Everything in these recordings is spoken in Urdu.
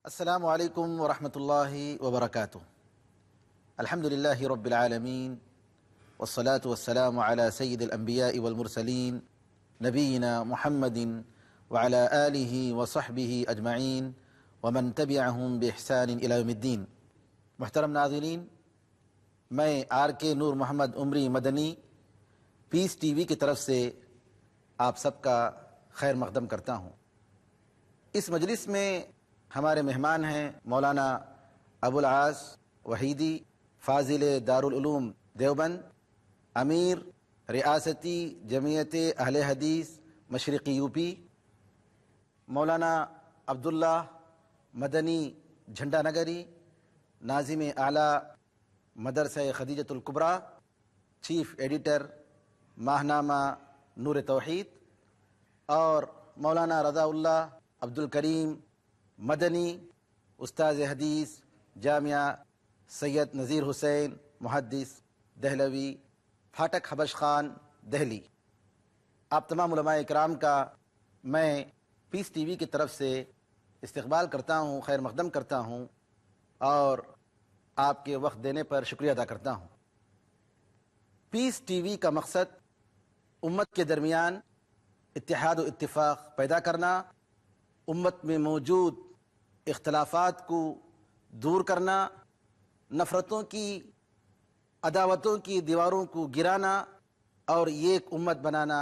السلام علیکم ورحمۃ اللہ وبرکاتہ۔ الحمد للہ رب العالمین والصلاة والسلام علی سید الانبیاء والمرسلین نبینا محمد وعلی آلہ وصحبہ اجمعین ومن تبعہم بإحسان الی یوم الدین۔ محترم ناظرین، میں آر کے نور محمد عمری مدنی پیس ٹی وی کی طرف سے آپ سب کا خیر مقدم کرتا ہوں۔ اس مجلس میں ہمارے مہمان ہیں مولانا ابو العاص وحیدی، فاضل دارالعلوم دیوبند، امیر ریاستی جمعیت اہل حدیث مشرقی یو پی، مولانا عبداللہ مدنی جھنڈا نگری، ناظم اعلیٰ مدرسہ خدیجۃ الکبریٰ، چیف ایڈیٹر ماہنامہ نور توحید، اور مولانا رضا اللہ عبد الکریم مدنی، استاذ حدیث جامعہ سید نذیر حسین محدث دہلوی، پھاٹک حبش خان دہلی۔ آپ تمام علماء اکرام کا میں پیس ٹی وی کی طرف سے استقبال کرتا ہوں، خیر مقدم کرتا ہوں، اور آپ کے وقت دینے پر شکریہ ادا کرتا ہوں۔ پیس ٹی وی کا مقصد امت کے درمیان اتحاد و اتفاق پیدا کرنا، امت میں موجود اختلافات کو دور کرنا، نفرتوں کی، عداوتوں کی دیواروں کو گرانا اور ایک امت بنانا،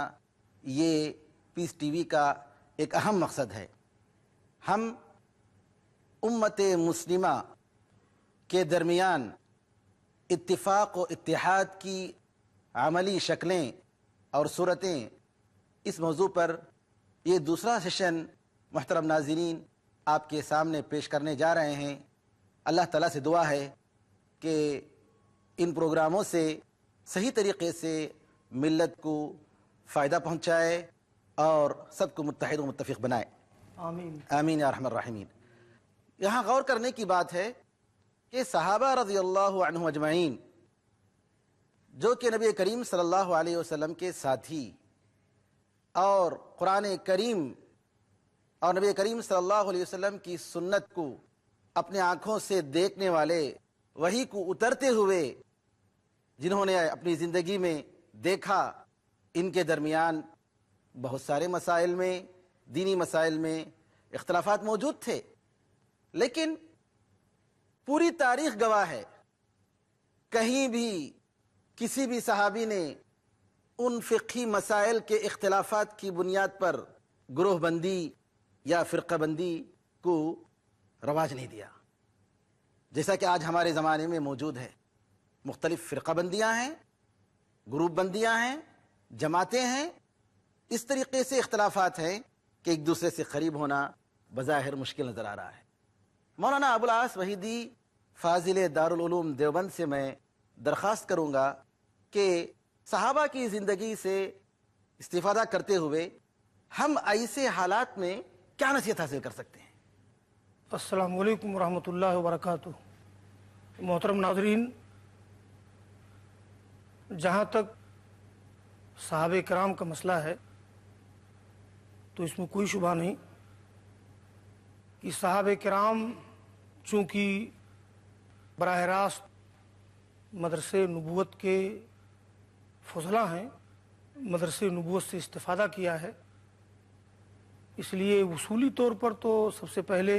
یہ پیس ٹی وی کا ایک اہم مقصد ہے۔ ہم امت مسلمہ کے درمیان اتفاق و اتحاد کی عملی شکلیں اور صورتیں، اس موضوع پر یہ دوسرا سیشن محترم ناظرین آپ کے سامنے پیش کرنے جا رہے ہیں۔ اللہ تعالیٰ سے دعا ہے کہ ان پروگراموں سے صحیح طریقے سے ملت کو فائدہ پہنچائے اور سب کو متحد و متفق بنائے، آمین آمین یا ارحم الراحمین۔ یہاں غور کرنے کی بات ہے کہ صحابہ رضی اللہ عنہم اجمعین، جو کہ نبی کریم صلی اللہ علیہ وسلم کے ساتھی اور قرآن کریم اور نبی کریم صلی اللہ علیہ وسلم کی سنت کو اپنے آنکھوں سے دیکھنے والے، وحی کو اترتے ہوئے جنہوں نے اپنی زندگی میں دیکھا، ان کے درمیان بہت سارے مسائل میں، دینی مسائل میں اختلافات موجود تھے، لیکن پوری تاریخ گواہ ہے، کہیں بھی کسی بھی صحابی نے ان فقہی مسائل کے اختلافات کی بنیاد پر گروہ بندی یا فرقہ بندی کو رواج نہیں دیا، جیسا کہ آج ہمارے زمانے میں موجود ہے۔ مختلف فرقہ بندیاں ہیں، گروپ بندیاں ہیں، جماعتیں ہیں، اس طریقے سے اختلافات ہیں کہ ایک دوسرے سے قریب ہونا بظاہر مشکل نظر آ رہا ہے۔ مولانا ابو العاص وحیدی، فاضل دارالعلوم دیوبند سے میں درخواست کروں گا کہ صحابہ کی زندگی سے استفادہ کرتے ہوئے ہم ایسے حالات میں کیا نصیحت حاصل کر سکتے ہیں؟ السلام علیکم ورحمۃ اللہ وبرکاتہ۔ محترم ناظرین، جہاں تک صحابہ کرام کا مسئلہ ہے تو اس میں کوئی شبہ نہیں کہ صحابہ کرام چونکہ براہ راست مدرسے نبوت کے فضلاء ہیں، مدرسے نبوت سے استفادہ کیا ہے، اس لیے اصولی طور پر تو سب سے پہلے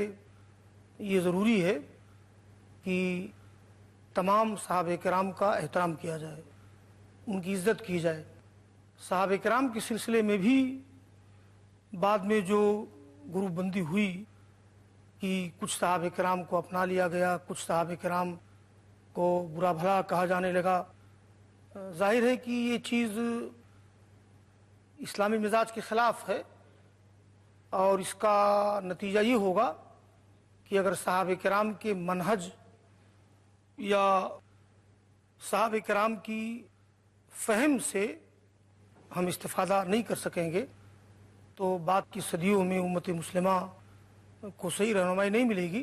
یہ ضروری ہے کہ تمام صحابہ کرام کا احترام کیا جائے، ان کی عزت کی جائے۔ صحابہ کرام کے سلسلے میں بھی بعد میں جو گروپ بندی ہوئی کہ کچھ صحابہ کرام کو اپنا لیا گیا، کچھ صحابہ کرام کو برا بھلا کہا جانے لگا، ظاہر ہے کہ یہ چیز اسلامی مزاج کے خلاف ہے، اور اس کا نتیجہ یہ ہوگا کہ اگر صحابہ کرام کے منہج یا صحابہ کرام کی فہم سے ہم استفادہ نہیں کر سکیں گے تو بعد کی صدیوں میں امت مسلمہ کو صحیح رہنمائی نہیں ملے گی۔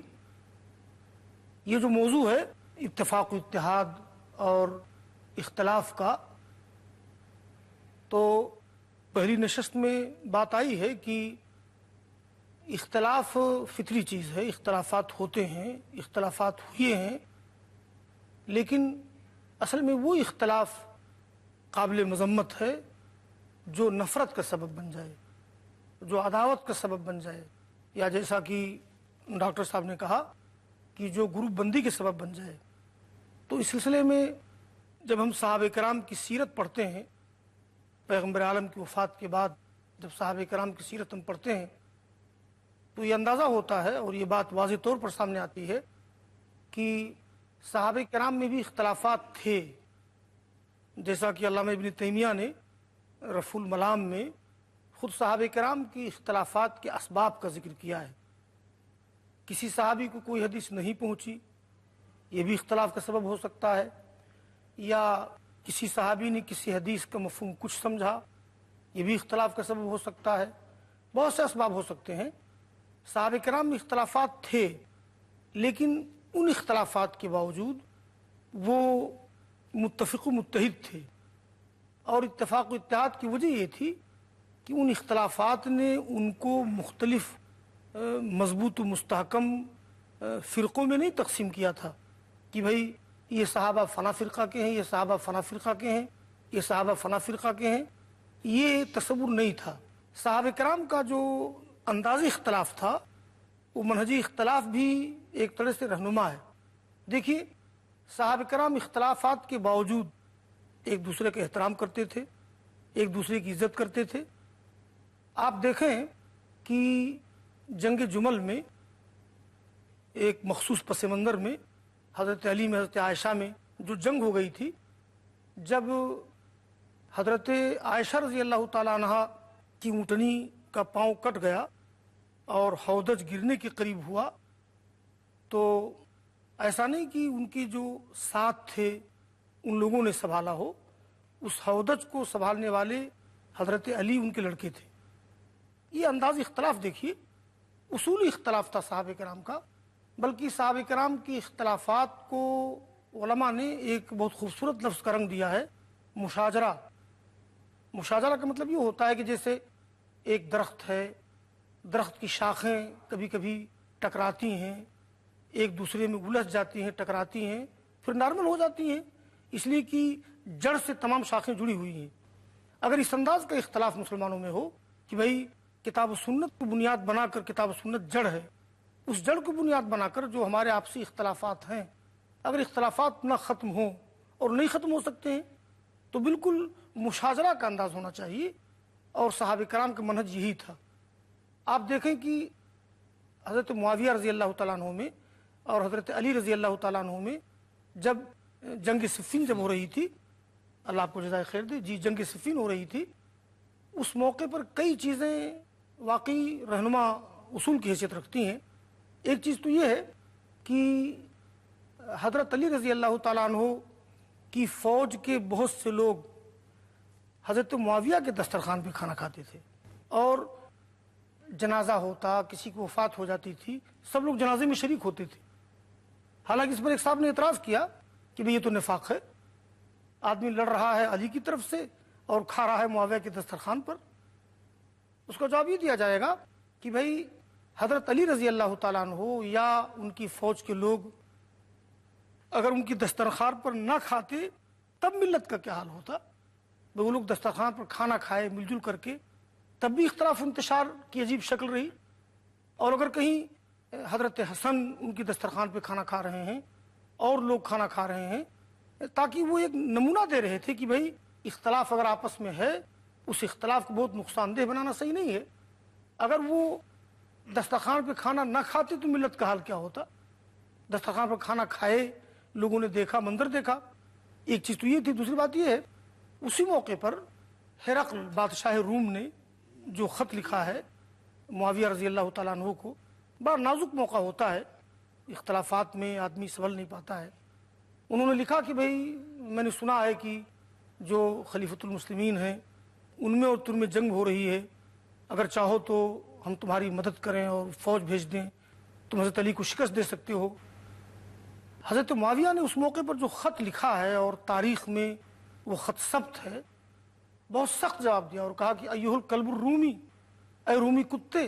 یہ جو موضوع ہے اتفاق و اتحاد اور اختلاف کا، تو پہلی نشست میں بات آئی ہے کہ اختلاف فطری چیز ہے، اختلافات ہوتے ہیں، اختلافات ہوئے ہیں، لیکن اصل میں وہ اختلاف قابل مذمت ہے جو نفرت کا سبب بن جائے، جو عداوت کا سبب بن جائے، یا جیسا کہ ڈاکٹر صاحب نے کہا کہ جو گروپ بندی کے سبب بن جائے۔ تو اس سلسلے میں جب ہم صحابہ کرام کی سیرت پڑھتے ہیں، پیغمبر عالم کی وفات کے بعد جب صحابہ کرام کی سیرت ہم پڑھتے ہیں تو یہ اندازہ ہوتا ہے اور یہ بات واضح طور پر سامنے آتی ہے کہ صحابہ کرام میں بھی اختلافات تھے، جیسا کہ علامہ ابن تیمیہ نے رفع الملام میں خود صحابہ کرام کی اختلافات کے اسباب کا ذکر کیا ہے۔ کسی صحابی کو کوئی حدیث نہیں پہنچی، یہ بھی اختلاف کا سبب ہو سکتا ہے، یا کسی صحابی نے کسی حدیث کا مفہوم کچھ سمجھا، یہ بھی اختلاف کا سبب ہو سکتا ہے، بہت سے اسباب ہو سکتے ہیں۔ صحابہ کرام میں اختلافات تھے، لیکن ان اختلافات کے باوجود وہ متفق و متحد تھے، اور اتفاق و اتحاد کی وجہ یہ تھی کہ ان اختلافات نے ان کو مختلف مضبوط و مستحکم فرقوں میں نہیں تقسیم کیا تھا کہ بھئی یہ صحابہ فلاں فرقہ کے ہیں، یہ صحابہ فلاں فرقہ کے ہیں، یہ صحابہ فلاں فرقہ کے ہیں، یہ تصور نہیں تھا۔ صحابہ کرام کا جو انداز اختلاف تھا وہ منہجی اختلاف بھی ایک طرح سے رہنما ہے۔ دیکھیے، صحابہ کرام اختلافات کے باوجود ایک دوسرے کا احترام کرتے تھے، ایک دوسرے کی عزت کرتے تھے۔ آپ دیکھیں کہ جنگ جمل میں ایک مخصوص پس منظر میں حضرت علی میں حضرت عائشہ میں جو جنگ ہو گئی تھی، جب حضرت عائشہ رضی اللہ تعالیٰ عنہ کی اونٹنی کا پاؤں کٹ گیا اور ہودج گرنے کے قریب ہوا، تو ایسا نہیں کہ ان کے جو ساتھ تھے ان لوگوں نے سنبھالا ہو، اس ہودج کو سنبھالنے والے حضرت علی ان کے لڑکے تھے۔ یہ انداز اختلاف دیکھیے، اصولی اختلاف تھا صحابہ کرام کا، بلکہ صحابہ کرام کی اختلافات کو علماء نے ایک بہت خوبصورت لفظ کا رنگ دیا ہے، مشاجرہ۔ مشاجرہ کا مطلب یہ ہوتا ہے کہ جیسے ایک درخت ہے، درخت کی شاخیں کبھی کبھی ٹکراتی ہیں، ایک دوسرے میں الجھ جاتی ہیں، ٹکراتی ہیں، پھر نارمل ہو جاتی ہیں، اس لیے کہ جڑ سے تمام شاخیں جڑی ہوئی ہیں۔ اگر اس انداز کا اختلاف مسلمانوں میں ہو کہ بھئی کتاب و سنت کو بنیاد بنا کر، کتاب و سنت جڑ ہے، اس جڑ کو بنیاد بنا کر جو ہمارے آپسی اختلافات ہیں، اگر اختلافات نہ ختم ہوں اور نہیں ختم ہو سکتے ہیں تو بالکل مشاجرہ کا انداز ہونا چاہیے، اور صحابہ کرام کا منہج یہی تھا۔ آپ دیکھیں کہ حضرت معاویہ رضی اللہ تعالیٰ عنہ میں اور حضرت علی رضی اللہ تعالیٰ عنہ میں جب جنگ صفین جب ہو رہی تھی، اللہ آپ کو جزائے خیر دے، جی جنگ صفین ہو رہی تھی، اس موقع پر کئی چیزیں واقعی رہنما اصول کی حیثیت رکھتی ہیں۔ ایک چیز تو یہ ہے کہ حضرت علی رضی اللہ تعالیٰ عنہ کی فوج کے بہت سے لوگ حضرت معاویہ کے دسترخوان پہ کھانا کھاتے تھے، اور جنازہ ہوتا، کسی کی وفات ہو جاتی تھی، سب لوگ جنازے میں شریک ہوتے تھے۔ حالانکہ اس پر ایک صاحب نے اعتراض کیا کہ بھئی یہ تو نفاق ہے، آدمی لڑ رہا ہے علی کی طرف سے اور کھا رہا ہے معاویہ کے دسترخوان پر۔ اس کا جواب یہ دیا جائے گا کہ بھئی حضرت علی رضی اللہ تعالیٰ عنہ یا ان کی فوج کے لوگ اگر ان کی دسترخوان پر نہ کھاتے تب ملت کا کیا حال ہوتا؟ وہ لوگ دسترخوان پر کھانا کھائے مل جل کر کے، تب بھی اختلاف انتشار کی عجیب شکل رہی۔ اور اگر کہیں حضرت حسن ان کی دسترخوان پہ کھانا کھا رہے ہیں اور لوگ کھانا کھا رہے ہیں، تاکہ وہ ایک نمونہ دے رہے تھے کہ بھئی اختلاف اگر آپس میں ہے، اس اختلاف کو بہت نقصان دہ بنانا صحیح نہیں ہے۔ اگر وہ دسترخوان پہ کھانا نہ کھاتے تو ملت کا حال کیا ہوتا؟ دسترخوان پر کھانا کھائے، لوگوں نے دیکھا، منظر دیکھا۔ ایک چیز تو یہ تھی۔ دوسری بات یہ ہے، اسی موقع پر ہرقل بادشاہ روم نے جو خط لکھا ہے معاویہ رضی اللہ تعالیٰ عنہ کو، بڑا نازک موقع ہوتا ہے، اختلافات میں آدمی سنبھل نہیں پاتا ہے۔ انہوں نے لکھا کہ بھئی میں نے سنا ہے کہ جو خلیفۃ المسلمین ہیں ان میں اور تم میں جنگ ہو رہی ہے، اگر چاہو تو ہم تمہاری مدد کریں اور فوج بھیج دیں، تم حضرت علی کو شکست دے سکتے ہو۔ حضرت معاویہ نے اس موقع پر جو خط لکھا ہے اور تاریخ میں وہ خط ثبت ہے، بہت سخت جواب دیا اور کہا کہ ایھا الکلب الرومی، اے رومی کتے،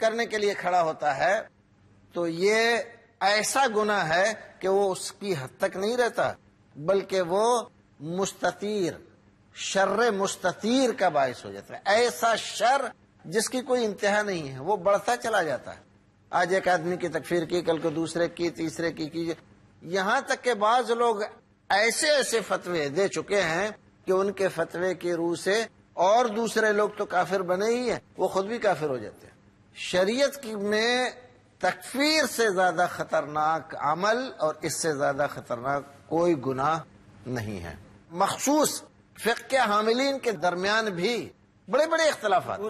کرنے کے لیے کھڑا ہوتا ہے تو یہ ایسا گناہ ہے کہ وہ اس کی حد تک نہیں رہتا، بلکہ وہ مستطیر، شر مستطیر کا باعث ہو جاتا ہے۔ ایسا شر جس کی کوئی انتہا نہیں ہے، وہ بڑھتا چلا جاتا ہے۔ آج ایک آدمی کی تکفیر کی، کل کو دوسرے کی، تیسرے کی، یہاں تک کہ بعض لوگ ایسے ایسے فتوے دے چکے ہیں کہ ان کے فتوے کی روح سے اور دوسرے لوگ تو کافر بنے ہی ہیں، وہ خود بھی کافر ہو جاتے ہیں۔ شریعت میں تکفیر سے زیادہ خطرناک عمل اور اس سے زیادہ خطرناک کوئی گناہ نہیں ہے۔ مخصوص فقہ کے حاملین کے درمیان بھی بڑے بڑے اختلافات۔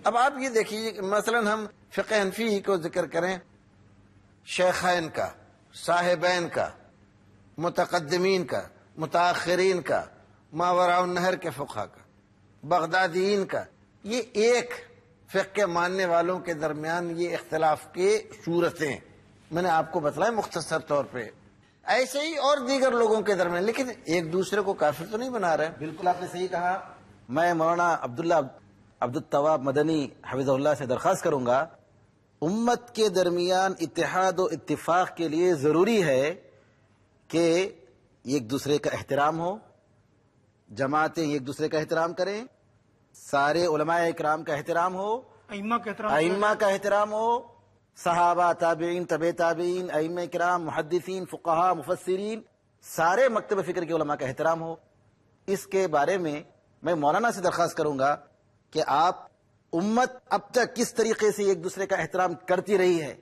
اب آپ یہ دیکھیے، مثلا ہم فقہ حنفی کو ذکر کریں، شیخین کا، صاحبین کا، متقدمین کا، متاخرین کا، ماوراء النہر کے فقہا کا، بغدادیین کا، یہ ایک فقہ کے ماننے والوں کے درمیان یہ اختلاف کی صورتیں میں نے آپ کو بتلایا مختصر طور پہ، ایسے ہی اور دیگر لوگوں کے درمیان، لیکن ایک دوسرے کو کافر تو نہیں بنا رہے۔ بالکل آپ نے صحیح کہا۔ میں مولانا عبداللہ عبدالتواب مدنی حفظہ اللہ سے درخواست کروں گا، امت کے درمیان اتحاد و اتفاق کے لیے ضروری ہے کہ ایک دوسرے کا احترام ہو، جماعتیں ایک دوسرے کا احترام کریں، سارے علماء اکرام کا احترام ہو، ائمہ کا احترام ہو، صحابہ، تابعین، تبع تابعین، ائمہ کرام، محدثین، فقہاء، مفسرین، سارے مکتب فکر کے علماء کا احترام ہو۔ اس کے بارے میں میں مولانا سے درخواست کروں گا کہ آپ امت اب تک کس طریقے سے ایک دوسرے کا احترام کرتی رہی ہے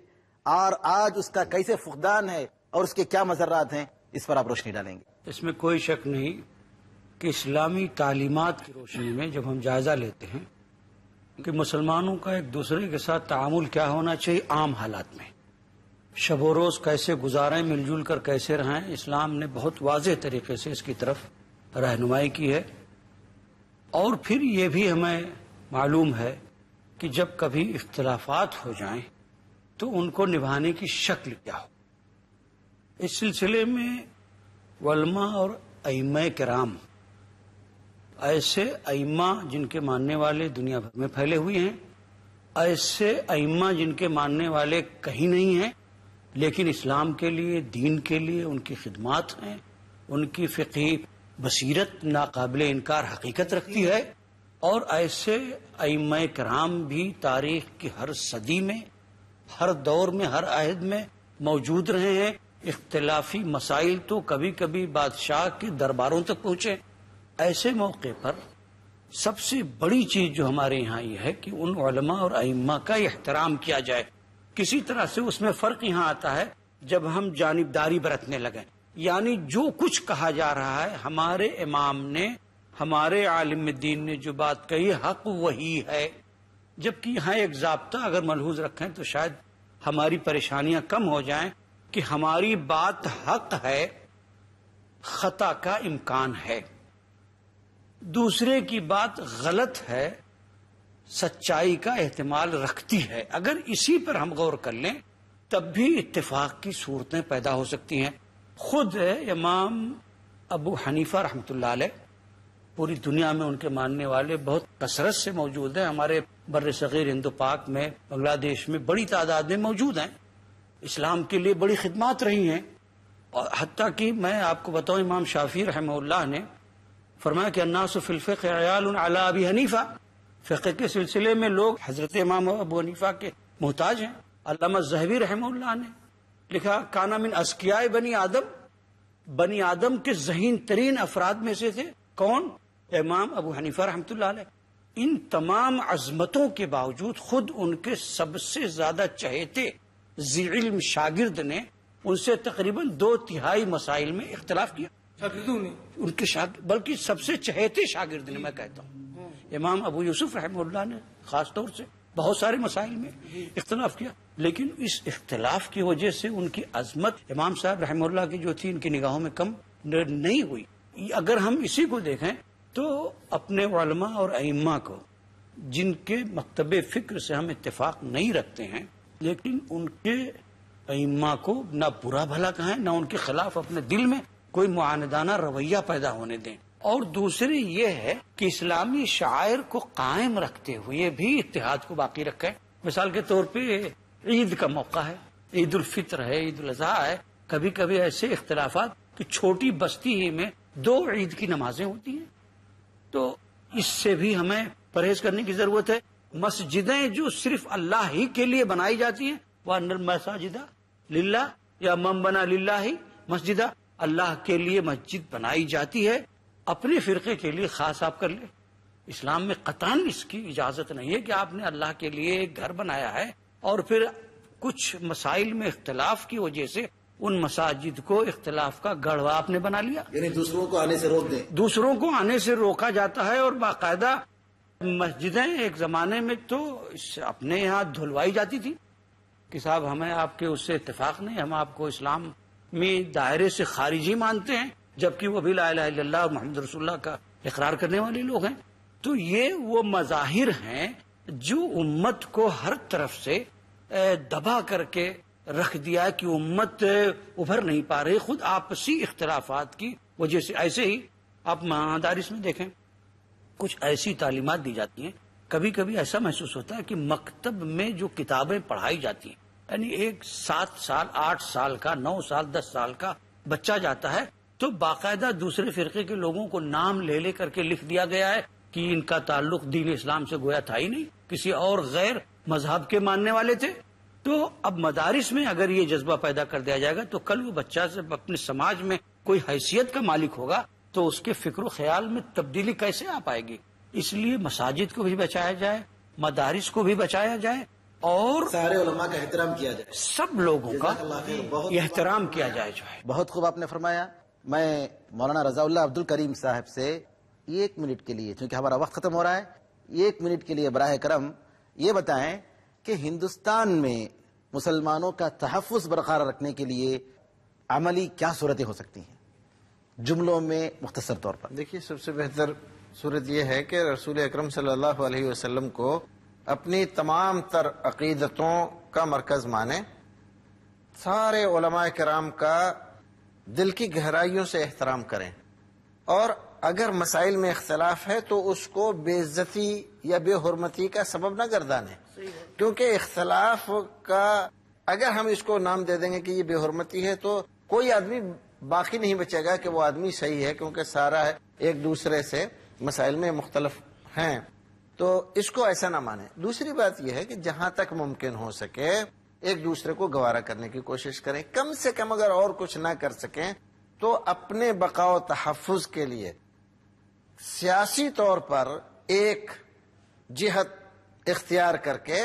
اور آج اس کا کیسے فقدان ہے اور اس کے کیا مضرات ہیں، اس پر آپ روشنی ڈالیں گے۔ اس میں کوئی شک نہیں کہ اسلامی تعلیمات کی روشنی میں جب ہم جائزہ لیتے ہیں کہ مسلمانوں کا ایک دوسرے کے ساتھ تعامل کیا ہونا چاہیے عام حالات میں، شب و روز کیسے گزاریں، مل جل کر کیسے رہیں، اسلام نے بہت واضح طریقے سے اس کی طرف رہنمائی کی ہے۔ اور پھر یہ بھی ہمیں معلوم ہے کہ جب کبھی اختلافات ہو جائیں تو ان کو نبھانے کی شکل کیا ہو۔ اس سلسلے میں علماء اور ائمہ کرام، ایسے ائمہ جن کے ماننے والے دنیا بھر میں پھیلے ہوئے ہیں، ایسے ائمہ جن کے ماننے والے کہیں نہیں ہیں لیکن اسلام کے لیے، دین کے لیے ان کی خدمات ہیں، ان کی فقہی بصیرت ناقابل انکار حقیقت رکھتی ہے، اور ایسے ائمہ کرام بھی تاریخ کی ہر صدی میں، ہر دور میں، ہر عہد میں موجود رہے ہیں۔ اختلافی مسائل تو کبھی کبھی بادشاہ کے درباروں تک پہنچے۔ ایسے موقع پر سب سے بڑی چیز جو ہمارے یہاں یہ ہے کہ ان علماء اور ائمہ کا احترام کیا جائے۔ کسی طرح سے اس میں فرق یہاں آتا ہے جب ہم جانبداری برتنے لگیں، یعنی جو کچھ کہا جا رہا ہے ہمارے امام نے، ہمارے عالم دین نے جو بات کہی حق وہی ہے، جبکہ یہاں ایک ضابطہ اگر ملحوظ رکھیں تو شاید ہماری پریشانیاں کم ہو جائیں کہ ہماری بات حق ہے، خطا کا امکان ہے، دوسرے کی بات غلط ہے، سچائی کا احتمال رکھتی ہے۔ اگر اسی پر ہم غور کر لیں تب بھی اتفاق کی صورتیں پیدا ہو سکتی ہیں۔ خود امام ابو حنیفہ رحمۃ اللہ علیہ، پوری دنیا میں ان کے ماننے والے بہت کثرت سے موجود ہیں، ہمارے بر صغیر ہند و پاک میں، بنگلہ دیش میں بڑی تعداد میں موجود ہیں، اسلام کے لیے بڑی خدمات رہی ہیں۔ اور حتیٰ کہ میں آپ کو بتاؤں، امام شافعی رحمہ اللہ نے فرمایا کہ الناس فی الفقہ عیال علی ابی حنیفہ، فقہ کے سلسلے میں لوگ حضرت امام ابو حنیفہ کے محتاج ہیں۔ علامہ ذہبی رحمہ اللہ نے لکھا کانا من اذکیاء بنی آدم، بنی آدم کے ذہین ترین افراد میں سے تھے کون؟ امام ابو حنیفہ رحمۃ اللہ علیہ۔ ان تمام عظمتوں کے باوجود خود ان کے سب سے زیادہ چہیتے ذی علم شاگرد نے ان سے تقریباً 2/3 مسائل میں اختلاف کیا، ان کے بلکہ سب سے چہیتے شاگرد نے، میں کہتا ہوں امام ابو یوسف رحمہ اللہ نے خاص طور سے بہت سارے مسائل میں اختلاف کیا، لیکن اس اختلاف کی وجہ سے ان کی عظمت امام صاحب رحمہ اللہ کی جو تھی ان کی نگاہوں میں کم نہیں ہوئی۔ اگر ہم اسی کو دیکھیں تو اپنے علماء اور ائمہ کو، جن کے مکتب فکر سے ہم اتفاق نہیں رکھتے ہیں، لیکن ان کے ائمہ کو نہ برا بھلا کہیں، نہ ان کے خلاف اپنے دل میں کوئی معاندانہ رویہ پیدا ہونے دیں۔ اور دوسری یہ ہے کہ اسلامی شعائر کو قائم رکھتے ہوئے بھی اتحاد کو باقی رکھیں۔ مثال کے طور پہ عید کا موقع ہے، عید الفطر ہے، عید الاضحیٰ ہے، کبھی کبھی ایسے اختلافات کہ چھوٹی بستی ہی میں 2 عید کی نمازیں ہوتی ہیں، تو اس سے بھی ہمیں پرہیز کرنے کی ضرورت ہے۔ مسجدیں جو صرف اللہ ہی کے لیے بنائی جاتی ہیں، وَأَنَّ الْمَسَاجِدَ لِلَّهِ یا مَن بَنَا لِلَّهِ مسجدہ، اللہ کے لیے مسجد بنائی جاتی ہے، اپنے فرقے کے لیے خاص آپ کر لیں۔ اسلام میں قطعاً اس کی اجازت نہیں ہے کہ آپ نے اللہ کے لیے ایک گھر بنایا ہے اور پھر کچھ مسائل میں اختلاف کی وجہ سے ان مساجد کو اختلاف کا گڑھوا آپ نے بنا لیا، یعنی دوسروں کو آنے سے روک دیں۔ دوسروں کو آنے سے روکا جاتا ہے، اور باقاعدہ مسجدیں ایک زمانے میں تو اپنے یہاں دھلوائی جاتی تھی کہ صاحب ہمیں آپ کے اس سے اتفاق نہیں، ہم آپ کو اسلام میں دائرے سے خارجی مانتے ہیں، جبکہ وہ بھی لا الہ الا اللہ اور محمد رسول اللہ کا اقرار کرنے والے لوگ ہیں۔ تو یہ وہ مظاہر ہیں جو امت کو ہر طرف سے دبا کر کے رکھ دیا کہ امت ابھر نہیں پا رہی خود آپسی اختلافات کی وجہ سے۔ ایسے ہی آپ مدارس میں دیکھیں، کچھ ایسی تعلیمات دی جاتی ہیں، کبھی کبھی ایسا محسوس ہوتا ہے کہ مکتب میں جو کتابیں پڑھائی جاتی ہیں، یعنی ایک 7 سال 8 سال کا 9 سال 10 سال کا بچہ جاتا ہے تو باقاعدہ دوسرے فرقے کے لوگوں کو نام لے لے کر کے لکھ دیا گیا ہے کہ ان کا تعلق دین اسلام سے گویا تھا ہی نہیں، کسی اور غیر مذہب کے ماننے والے تھے۔ تو اب مدارس میں اگر یہ جذبہ پیدا کر دیا جائے گا تو کل وہ بچہ جب اپنے سماج میں کوئی حیثیت کا مالک ہوگا تو اس کے فکر و خیال میں تبدیلی کیسے آ پائے گی؟ اس لیے مساجد کو بھی بچایا جائے، مدارس کو بھی بچایا جائے، اور سارے علماء کا احترام کیا جائے، سب لوگوں کا جزاک اللہ خیر، بہت احترام کیا جائے جو ہے۔ بہت خوب آپ نے فرمایا۔ میں مولانا رضا اللہ عبد الکریم صاحب سے 1 منٹ کے لیے، چونکہ ہمارا وقت ختم ہو رہا ہے، 1 منٹ کے لیے براہ کرم یہ بتائیں کہ ہندوستان میں مسلمانوں کا تحفظ برقرار رکھنے کے لیے عملی کیا صورتیں ہو سکتی ہیں، جملوں میں مختصر طور پر؟ دیکھیے، سب سے بہتر صورت یہ ہے کہ رسول اکرم صلی اللہ علیہ وسلم کو اپنی تمام تر عقیدتوں کا مرکز مانیں، سارے علماء کرام کا دل کی گہرائیوں سے احترام کریں، اور اگر مسائل میں اختلاف ہے تو اس کو بے عزتی یا بے حرمتی کا سبب نہ گردانیں، کیونکہ اختلاف کا اگر ہم اس کو نام دے دیں گے کہ یہ بے حرمتی ہے تو کوئی آدمی باقی نہیں بچے گا کہ وہ آدمی صحیح ہے، کیونکہ سارا ایک دوسرے سے مسائل میں مختلف ہیں، تو اس کو ایسا نہ مانیں۔ دوسری بات یہ ہے کہ جہاں تک ممکن ہو سکے ایک دوسرے کو گوارا کرنے کی کوشش کریں، کم سے کم اگر اور کچھ نہ کر سکیں تو اپنے بقا و تحفظ کے لیے سیاسی طور پر ایک جہت اختیار کر کے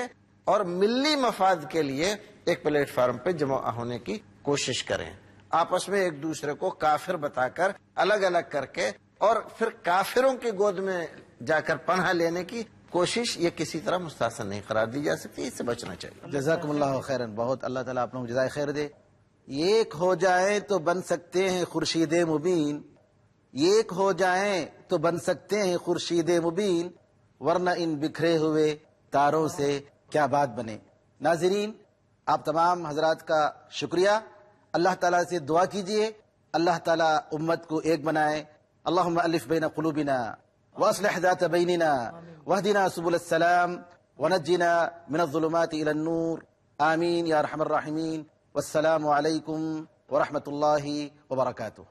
اور ملی مفاد کے لیے ایک پلیٹ فارم پہ جمع ہونے کی کوشش کریں، آپس میں ایک دوسرے کو کافر بتا کر الگ الگ کر کے اور پھر کافروں کی گود میں جا کر پناہ لینے کی کوشش یہ کسی طرح مستحسن نہیں قرار دی جا سکتی، اس سے بچنا چاہیے۔ جزاکم اللہ خیرن، بہت اللہ تعالیٰ آپ لوگوں کو جزائے خیر دے۔ ایک ہو جائیں تو بن سکتے ہیں خورشید مبین، ایک ہو جائیں تو بن سکتے ہیں خورشید مبین، ورنہ ان بکھرے ہوئے تاروں سے کیا بات بنے۔ ناظرین، آپ تمام حضرات کا شکریہ، اللہ تعالیٰ سے دعا کیجئے اللہ تعالیٰ امت کو ایک بنائے۔ اللہم الف بین قلوبنا واصلح ذات بیننا واہدنا سبل السلام ونجنا من الظلمات الى النور، آمین یا ارحم الراحمین، والسلام علیکم ورحمۃ اللہ وبرکاتہ۔